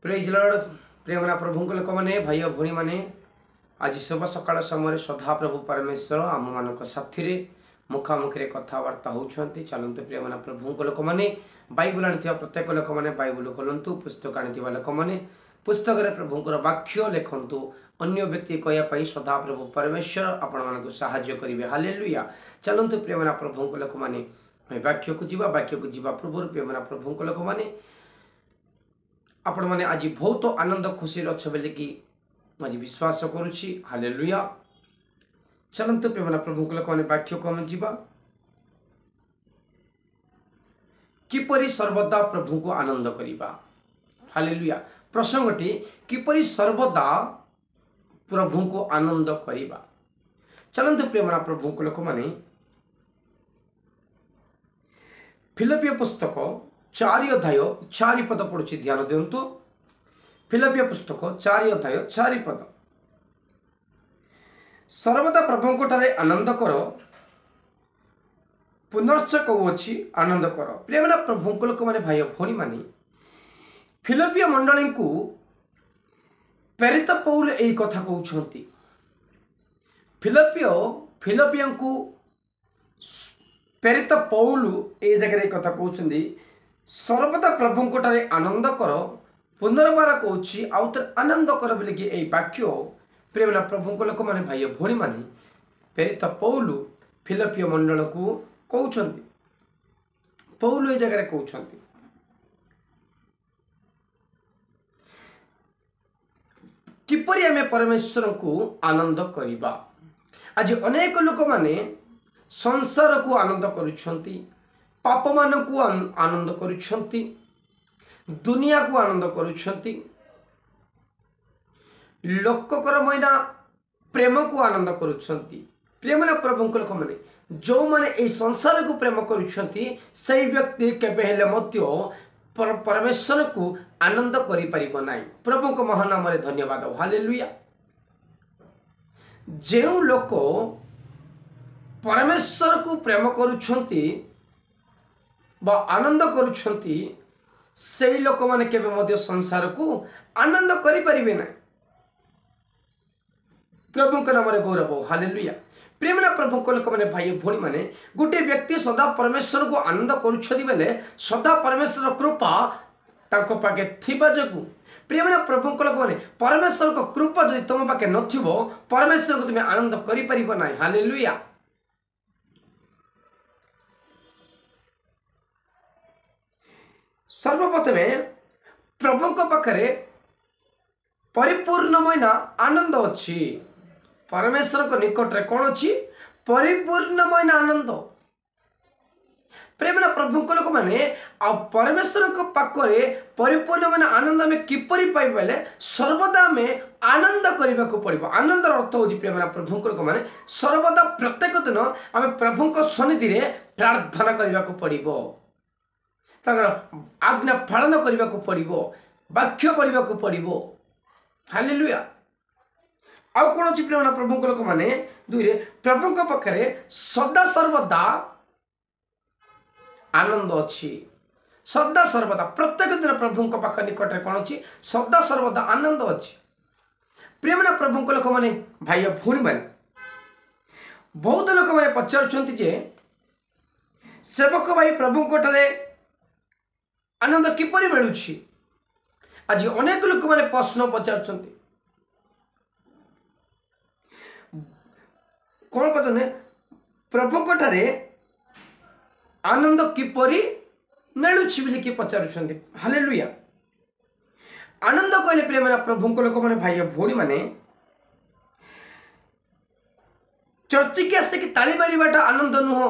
Praise Lord प्रेमना प्रभु लोक मैंने भाई भौणी मैंने आज शुभ सकाल समय सदा प्रभु परमेश्वर आम मान साथी मुखामुखी कथबार्ता होती चलते प्रेमना प्रभु लोक मैंने बाइबल आनी प्रत्येक लोक मैंने बाइबल खोलतु पुस्तक आनी लोक मैंने पुस्तक प्रभुंर वाक्य लिखतु अन्य व्यक्ति कहवाई सदा प्रभु परमेश्वर आपण मानक साहाय्य करेंगे हालेलुया। चलतु प्रेमना प्रभु लोक मैंने वाक्य को जीवा पूर्व प्रेमना प्रभु लोक मैंने आपण मैंने आज बहुत आनंद खुशी अच्छे बोल कि आज विश्वास करुच्ची हालेलुया। चलतु प्रेमना प्रभु लोक मैंने वाक्य को आम जीवा किपरि सर्वदा प्रभु को आनंद करिबा हालेलुया। प्रसंगटी किपरि सर्वदा प्रभु को आनंद करिबा। चलतु प्रेमना प्रभु लोक मैंने फिलिपियो पुस्तक 4 अध्याय 4 पद पढ़ुची ध्यान दिंतु। फिलिपियो पुस्तक 4 अध्याय 4 पद सर्वदा प्रभु ठारे आनंद कर पुनश्च कौची आनंद कर। प्रेमना प्रभु लोक मैंने भाई भौणी मानी फिलिपियो मंडली को प्रेरित पौल यही कथा कहते फिलिपियो को प्रेरित पौल ये जगह कथा कहते सर्वदा प्रभु ठारे आनंद कर पुनर्बार कौची आउ थे आनंद कर बोलिकी यही वाक्य प्रेमना प्रभु लोक मैंने भाई भौणी मानी प्रेरित पौल फिलिपियो मंडल को कहते पौल ये जगह कहते किपरि आमे परमेश्वर को आनंद करिबा। आज अनेक लोक माने संसार को आनंद करुछंती पाप मान को आनंद करुछंती दुनिया को आनंद करुछंती लोककर मैना प्रेम को आनंद करुछंती। प्रेमना प्रभु लोक माने जो माने ए संसार को प्रेम करुछंती सही व्यक्ति केबे हेले मध्य परमेश्वर को आनंद करि परिबो नाही। प्रभु को महानाम रे धन्यवाद हालेलुया। जेउ लोक परमेश्वर को प्रेम करुछंती बा आनंद करुछंती सेई लोक माने केबे मध्य संसार को आनंद करि परिबे नाही। प्रभु के नाम रे गौरव हालेलुया। प्रेमना प्रभु को लोक मैंने भाई भौणी माने गोटे व्यक्ति सदा परमेश्वर को आनंद करुछथि बेले सदा परमेश्वर कृपा ताको पाके थिबा जगु प्रेमना प्रभु को लोक माने परमेश्वर को कृपा जदि तुम पाके नथिबो परमेश्वर को तुम आनंद करि परिबो नाही हालेलुया। सर्वप्रथमे प्रभु को पाखरे परिपूर्णमय आनंद अछि। परमेश्वर को निकट रे कौन अच्छी परिपूर्णमय आनंद। प्रेमना प्रभु को लोक मैंने आ परमेश्वर को पाखरे परिपूर्णमय आनंद में किपरि पाई बेले सर्वदा में आनंद करने को पड़ो। आनंदर अर्थ हो प्रेमना प्रभु को लोक मैंने सर्वदा प्रत्येक दिन आम प्रभु को सन्निधि रे प्रार्थना करने को पड़ो आज्ञा पालन करने को पड़ो वाक्य पढ़ा को पड़ो हालेलुया। आउ कौन अच्छी प्रेमना प्रभु लोक मैंने दुई प्रभु पाखे सदा सर्वदा आनंद अच्छी सदा सर्वदा प्रत्येक दिन प्रभु पाख निकट में कौन अच्छी सदा सर्वदा आनंद अच्छी। प्रेमना प्रभु लोक मैंने भाई भौणी मैंने बहुत लोक मैंने पचारुंट जे सेवक भाई प्रभु ठारे आनंद किपरि मिलुछि। आज अनेक लोक मैंने प्रश्न पचारुंट कौन पता प्रभु ठारे आनंद किपरि मिलुछि बोली कि पचारुछंती हालेलुया। आनंद कहले प्रेमना प्रभु लोक मैंने भाई भौणी माने चर्च के आसिक ताली मारिबाटा आनंद नुह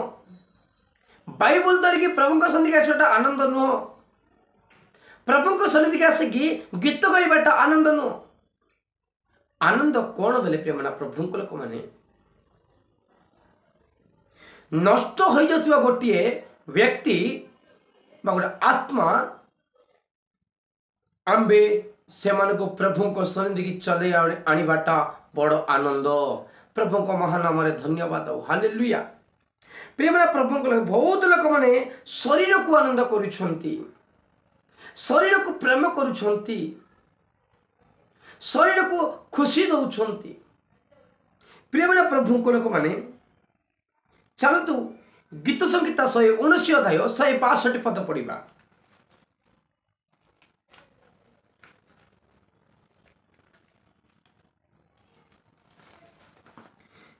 बाइबल धरिकी प्रभु सन्निधि के आसवाटा आनंद नुह प्रभु सन्निधि के आसिक गीत गाइबाटा आनंद नुह। आनंद कौन बोले प्रेमना प्रभु लोक मैंने नष्ट हो जाता गोटे व्यक्ति गोटे आत्मा आंबे से प्रभु को सन्निधि की चले आनिबाटा बड़ आनंद। प्रभु को महानाम रे धन्यवाद हालेलुया। प्रेमना प्रभु को बहुत लोक मैंने शरीर को आनंद करुछंती शरीर को प्रेम करुछंती शरीर को खुशी दौरान। प्रिय मैंने प्रभु को लोक मैंने चलतु गीत संगीता 119 अध्याय 162 पद पढ़ा।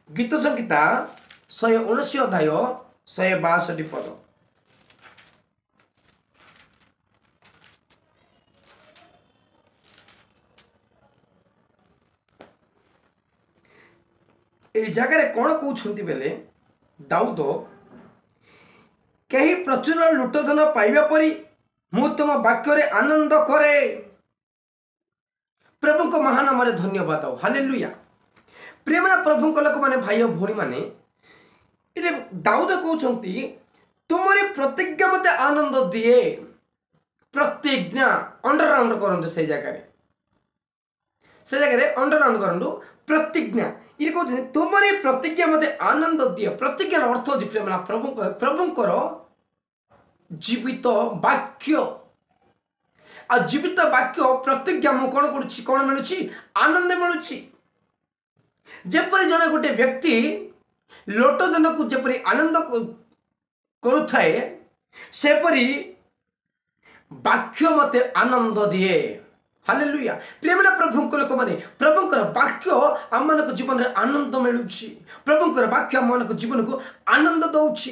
गीत संगीता 119 अध्याय 162 पद। ए जगह कौन कहते बेले दाऊद कहीं प्रचुर लुटधन पाइबा परी मु तुम वाक्य आनंद करे। प्रभु को महानाम धन्यवाद हालेलुया। प्रिय मैंने प्रभु को लोक मैंने भाई भौणी मैंने दाऊद कहते तुमरी प्रतिज्ञा मते आनंद दिए। प्रतिज्ञा अंडरलाइन करंतु से जगह अंडरलाइन करंतु प्रतिज्ञा ये कहते तुमरी प्रतिज्ञा मते आनंद दिए। प्रतिज्ञार अर्थ होची प्रिय मैंने प्रभुंकर जीवित वाक्य आ जीवित वाक्य प्रतिज्ञा मु कौन करुच्ची कौन मिलूची आनंद मिलूची। जेपरी जने गोटे व्यक्ति लोटधन को जेपरी आनंद करुथाए सेपरी वाक्य मते आनंद दिए। हालेलुया। प्रिय मैंने प्रभु को लोक मैंने प्रभुंकर वाक्य आम मान जीवन में आनंद मिलूची। प्रभुंकर वाक्य आम मान जीवन को आनंद दौची।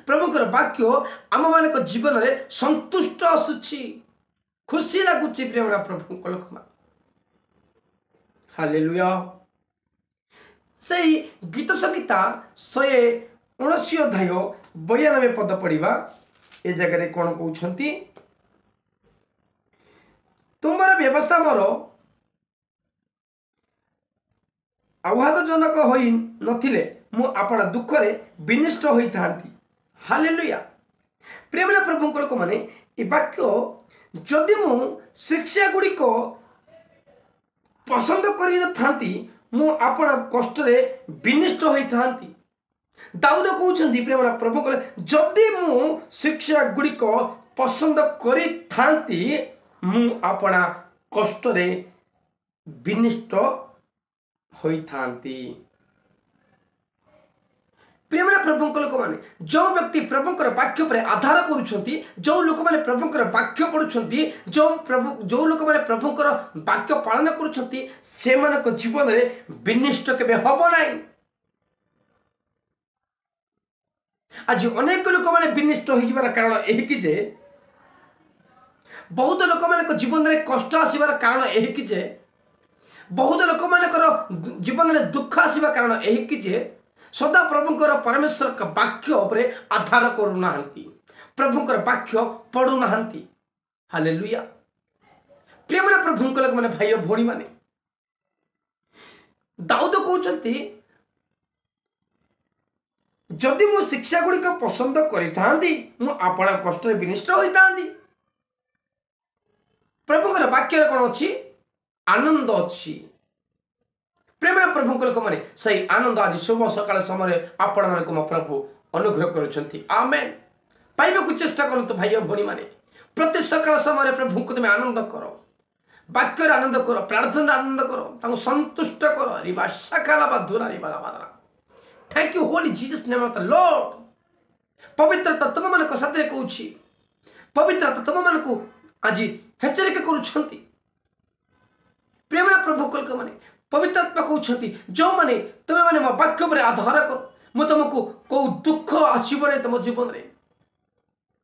प्रभुंकर वाक्य आम मान जीवन में संतुष्ट आसुची खुशी लगुची। प्रिय मैंने प्रभु को लोक मैंने हालेलुया। सही गीत संगीता 119 अध्याय 92 पद पढ़ा। ए जगह कौन कहते तुम्हारा व्यवस्था मोर आह्लादजनक होई नथिले मु आपना दुख रे विनिष्ट होई थांती। हालेलुया। प्रिय मैंने प्रभु को लोक मैंने ए वाक्य जदि मु शिक्षा गुड़ी को पसंद करी न थांती मु आपना कष्ट रे विनिष्ट होई थांती। दाऊद कहउछंती प्रिय मैंने प्रभु को जदि मु शिक्षा गुड़ी को पसंद करी थांती मु अपना कष्ट रे विनिष्ट होई थांती। प्रिय मैंने प्रभु लोक मैंने जो व्यक्ति प्रभुंकर वाक्य पर आधार करुछंती जो लोक मैंने प्रभुंकर वाक्य पढ़ुछंती जो लोक मैंने प्रभुंकर वाक्य पालन करुछंती से मानक जीवन में विनिष्ट केबे हबो नाही। आज अनेक लोक मैंने विनिष्ट होई जबार कारण एही कि जे बहुत लोक मान जीवन में कष्ट आसबार कारण यही कि बहुत लोक मान जीवन में दुख आसवा कारण यही कि सदा प्रभुंकर परमेश्वर का वाक्य उपरे आधार करूना प्रभुंकर वाक्य पढ़ुना। हालेलुया। प्रिय मैंने प्रभुंक लोक मैंने भाई भौणी मैंने दाऊद कहते जदि मु शिक्षा गुड़िक पसंद करी मु आपना कष्ट विनिष्ट होता। प्रभुंकर वाक्य कौन अच्छी आनंद अच्छी। प्रेम प्रभु को लोक मैंने सही आनंद आज शुभ सकाल समय आपण मान को प्रभु अनुग्रह करुछंती। आमेन। पाइबा को चेष्टा करंतु भाई भौणी माने प्रति सकाल समय प्रभु को तुम आनंद करो वाक्य आनंद करो प्रार्थना आनंद करो ताको संतुष्ट करो रिबा सकाल बाधुरा रिबा बाधरा। Thank you holy Jesus name of the Lord. पवित्रता तुम मान को साथरे कहूची पवित्रता तुम मान को आज हेचरिका करुछंती। प्रेम प्रभु को लोक मैंने पवित्र आत्मा कहते जो मैंने तुम्हें मैंने मो वाक्य पर आधार कर मु तुमको कौ दुख आसब नहीं तुम जीवन में।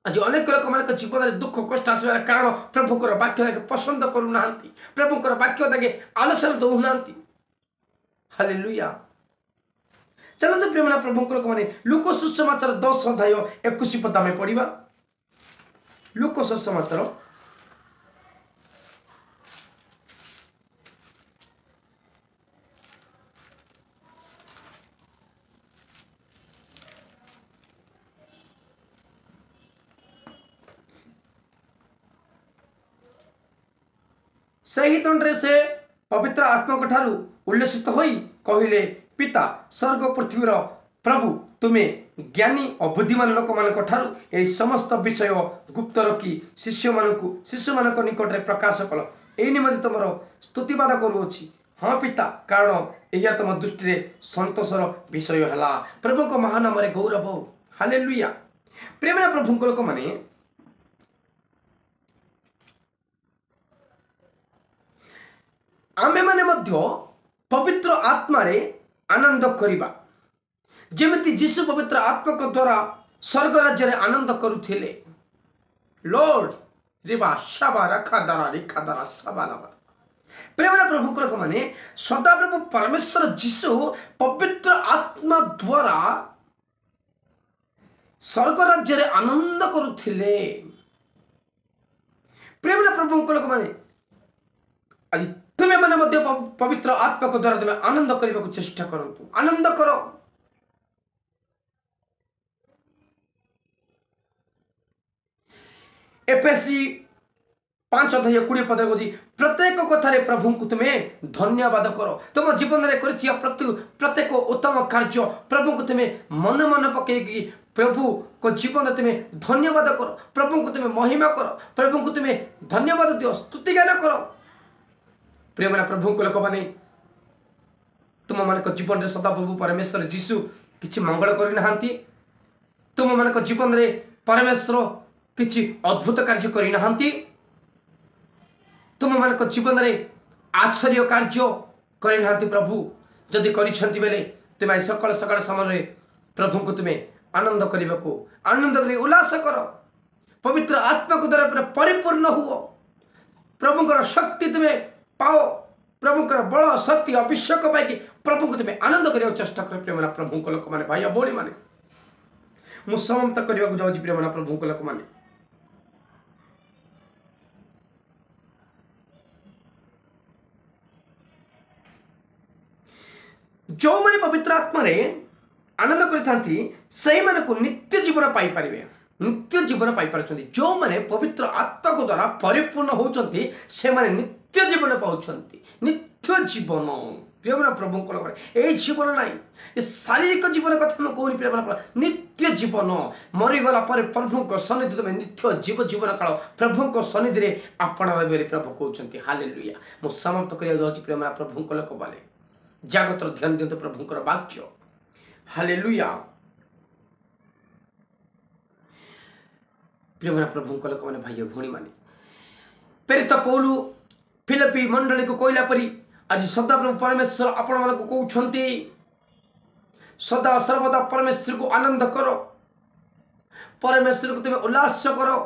आज अनेक लोक मान जीवन में दुख कष्ट आसबार कारण प्रभुकर वाक्य पसंद करूना प्रभुकर वाक्य आलोचना दौना। हालेलुया। चलते प्रेम प्रभु को लोक मैंने लूका सुसमाचार 10 अध्याय 21 पद में पढ़ा। लूका सुसमाचार सही दंडरे से पवित्र आत्मा ठारू उल्लसित होई कहिले पिता स्वर्ग पृथ्वीर प्रभु तुम्हें ज्ञानी और बुद्धिमान लोक मान ठार समस्त विषय गुप्त रखी शिष्य मान निकट में प्रकाश कल यही निमंते तुम स्तुतिवाद करुच्छी। हाँ पिता, कारण यह तुम दृष्टि संतोषर विषय है। प्रभु महानाम गौरव। हालेलुया। प्रेम प्रभु लोक मैंने आमे माने मध्य पवित्र आत्मा रे आनंद करिबा जेमिति जीशु पवित्र आत्मा को द्वारा स्वर्ग राज्य रे आनंद करुथिले। लॉर्ड रिबा शाबा रखा दरा लिखा दरा सबाला। प्रेम प्रभु लोक माने सदा प्रभु परमेश्वर जीशु पवित्र आत्मा द्वारा स्वर्ग राज्य रे आनंद करुथिले। प्रेम प्रभु लोक माने आज तुम्हें मैंने मध्य पवित्र आत्मा को द्वारा तुम्हें आनंद करने को चेष्टा करंतु। आनंद करो। एफएससी 5:20 कहूँ प्रत्येक कथार प्रभु को तुम्हें धन्यवाद करो। तुम जीवन में प्रत्येक उत्तम कार्य प्रभु को तुम्हें मन मन पकई प्रभु को जीवन तुम्हें धन्यवाद करो। प्रभु को तुम्हें महिमा करो। प्रभु को तुम्हें धन्यवाद दियो, स्तुति गान करो। प्रेम प्रभु लोक मैंने तुम मान जीवन में सदा प्रभु परमेश्वर जीशु किसी मंगल करना। तुम मान जीवन में परमेश्वर किसी अद्भुत कार्य करना। तुम मान जीवन में आश्चर्य कार्य करना। प्रभु जदि करे तुम सकाल सकाल समय प्रभु को तुम्हें आनंद करने को आनंद कर उल्लास कर। पवित्र आत्मा को द्वारा परिपूर्ण हुओ। प्रभुଙ୍କର शक्ति तुम्हें पाओ। प्रभुଙ୍କର बल शक्ति अभिषेक पाई प्रभु को तुम्हें आनंद करने चेष्टा कर। प्रेम प्रभु लोक मैंने भाई भौणी मैंने मुझे समाप्त करने को जाऊँ। प्रेम प्रभु लोक मैंने जो मैंने पवित्र आत्मा रे आनंद कर नित्य जीवन पाई पारे। नित्य जीवन पाई पार। जो मैंने पवित्र आत्मा को द्वारा परिपूर्ण होती से माने नित्य जीवन पाँच। नित्य जीवन प्रेम प्रभु यही जीवन ना ये शारीरिक जीवन कथा मैं कहूनी। प्रेम नित्य जीवन मरीगला प्रभु को सन्निधि तुम नित्य जीवन काल प्रभु को सन्निधि में आपण प्रभु कहते। हालेलुया। मुझे समाप्त करने जाऊँगी। प्रेम प्रभु लोक बाले जागत ध्यान दिंतु प्रभुंकर वाक्य। हालेलुया। प्रेम प्रभु लोक मैंने भाई भौणी मैंने प्रेरित पौलु फिलिपी मंडली को कहला परी आज सदा प्रभु परमेश्वर आपण मान कहते सदा सर्वदा परमेश्वर को आनंद करो। परमेश्वर को तुम्हें उल्लास करो।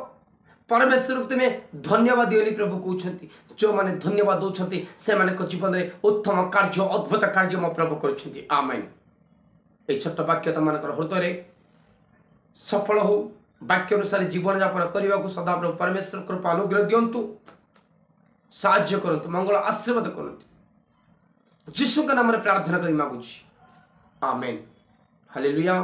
परमेश्वर को तुम्हें धन्यवाद दियो प्रभु कहते। जो मैंने धन्यवाद दौरान से जीवन में उत्तम कार्य अद्भुत कार्य मो प्रभु कर। आमेन। ये छोट वाक्य तुम हृदय सफल हो वाक्य अनुसार जीवन यापन करने को सदा प्रभु परमेश्वर कृपा अनुग्रह दिंतु। साहाय्य करंतु, मंगल आशीर्वाद करंतु। यीशु का नाम प्रार्थना करी मागुची। आमेन। हालेलुया।